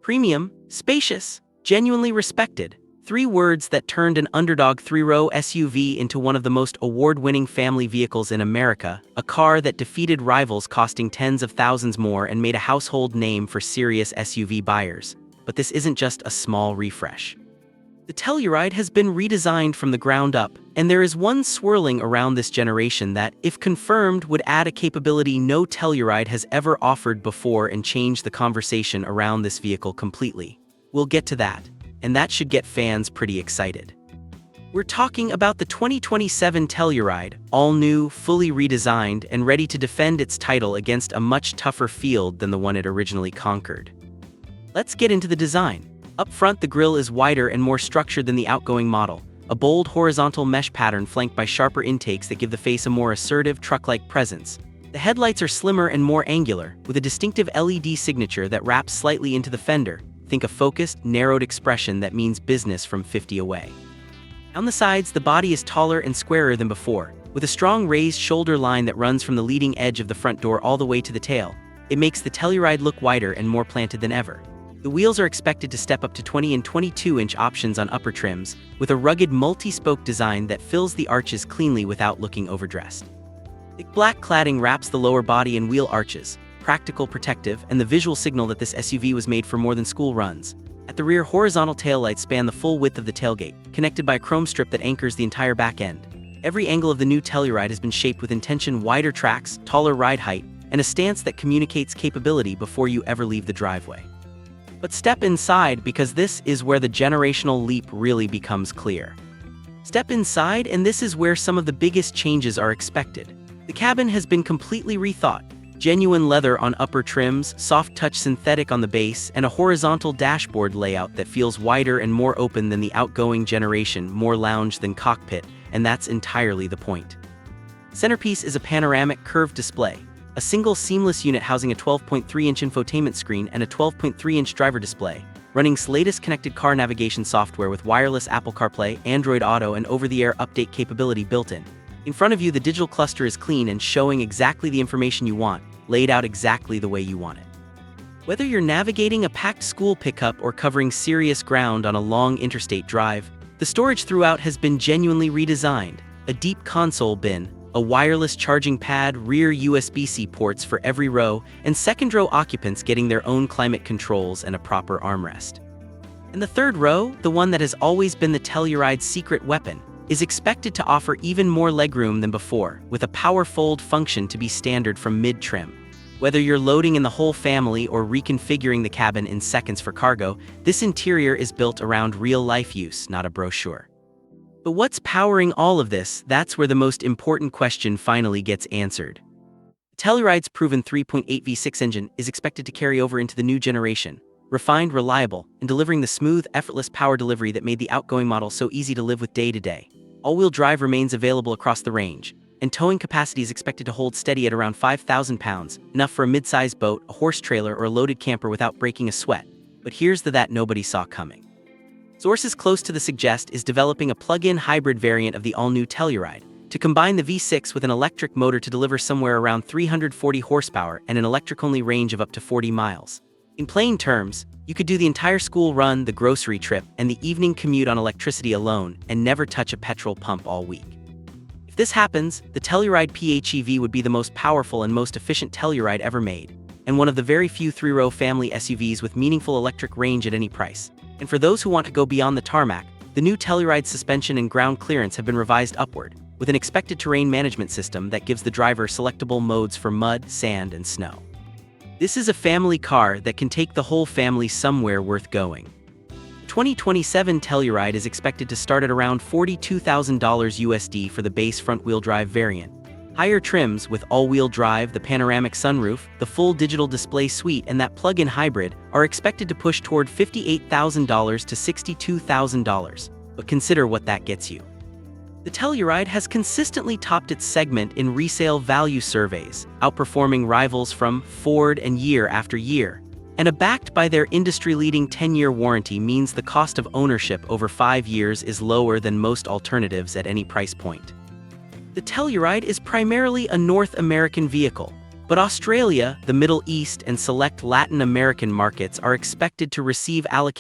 Premium, spacious, genuinely respected. Three words that turned an underdog three-row SUV into one of the most award-winning family vehicles in America, a car that defeated rivals costing tens of thousands more and made a household name for serious SUV buyers. But this isn't just a small refresh. The Telluride has been redesigned from the ground up, and there is one swirling around this generation that, if confirmed, would add a capability no Telluride has ever offered before and change the conversation around this vehicle completely. We'll get to that, and that should get fans pretty excited. We're talking about the 2027 Telluride, all new, fully redesigned, and ready to defend its title against a much tougher field than the one it originally conquered. Let's get into the design. Up front, the grille is wider and more structured than the outgoing model, a bold horizontal mesh pattern flanked by sharper intakes that give the face a more assertive, truck-like presence. The headlights are slimmer and more angular, with a distinctive LED signature that wraps slightly into the fender. Think a focused, narrowed expression that means business from 50 away. On the sides, the body is taller and squarer than before, with a strong raised shoulder line that runs from the leading edge of the front door all the way to the tail. It makes the Telluride look wider and more planted than ever. The wheels are expected to step up to 20 and 22-inch options on upper trims, with a rugged multi-spoke design that fills the arches cleanly without looking overdressed. Thick black cladding wraps the lower body and wheel arches, practical, protective, and the visual signal that this SUV was made for more than school runs. At the rear, horizontal taillights span the full width of the tailgate, connected by a chrome strip that anchors the entire back end. Every angle of the new Telluride has been shaped with intention: wider tracks, taller ride height, and a stance that communicates capability before you ever leave the driveway. But step inside, because this is where the generational leap really becomes clear. Step inside, and this is where some of the biggest changes are expected. The cabin has been completely rethought. Genuine leather on upper trims, soft-touch synthetic on the base, and a horizontal dashboard layout that feels wider and more open than the outgoing generation, more lounge than cockpit, and that's entirely the point. Centerpiece is a panoramic curved display, a single seamless unit housing a 12.3-inch infotainment screen and a 12.3-inch driver display, running latest connected car navigation software with wireless Apple CarPlay, Android Auto, and over-the-air update capability built in. In front of you, the digital cluster is clean and showing exactly the information you want, laid out exactly the way you want it. Whether you're navigating a packed school pickup or covering serious ground on a long interstate drive, the storage throughout has been genuinely redesigned. A deep console bin, a wireless charging pad, rear USB-C ports for every row, and second-row occupants getting their own climate controls and a proper armrest. And the third row, the one that has always been the Telluride's secret weapon, is expected to offer even more legroom than before, with a power fold function to be standard from mid-trim. Whether you're loading in the whole family or reconfiguring the cabin in seconds for cargo, this interior is built around real-life use, not a brochure. But what's powering all of this? That's where the most important question finally gets answered. Telluride's proven 3.8 V6 engine is expected to carry over into the new generation, refined, reliable, and delivering the smooth, effortless power delivery that made the outgoing model so easy to live with day to day. All-wheel drive remains available across the range, and towing capacity is expected to hold steady at around 5,000 pounds, enough for a mid-sized boat, a horse trailer, or a loaded camper without breaking a sweat. But here's the that nobody saw coming. Sources close to the suggest is developing a plug-in hybrid variant of the all-new Telluride to combine the V6 with an electric motor to deliver somewhere around 340 horsepower and an electric-only range of up to 40 miles. In plain terms, you could do the entire school run, the grocery trip, and the evening commute on electricity alone and never touch a petrol pump all week. If this happens, the Telluride PHEV would be the most powerful and most efficient Telluride ever made, and one of the very few three-row family SUVs with meaningful electric range at any price. And for those who want to go beyond the tarmac, the new Telluride suspension and ground clearance have been revised upward, with an expected terrain management system that gives the driver selectable modes for mud, sand, and snow. This is a family car that can take the whole family somewhere worth going. The 2027 Telluride is expected to start at around $42,000 USD for the base front-wheel drive variant. Higher trims with all-wheel drive, the panoramic sunroof, the full digital display suite, and that plug-in hybrid are expected to push toward $58,000 to $62,000. But consider what that gets you. The Telluride has consistently topped its segment in resale value surveys, outperforming rivals from Ford and year after year. And backed by their industry-leading 10-year warranty means the cost of ownership over 5 years is lower than most alternatives at any price point. The Telluride is primarily a North American vehicle, But Australia, the Middle East, and select Latin American markets are expected to receive allocation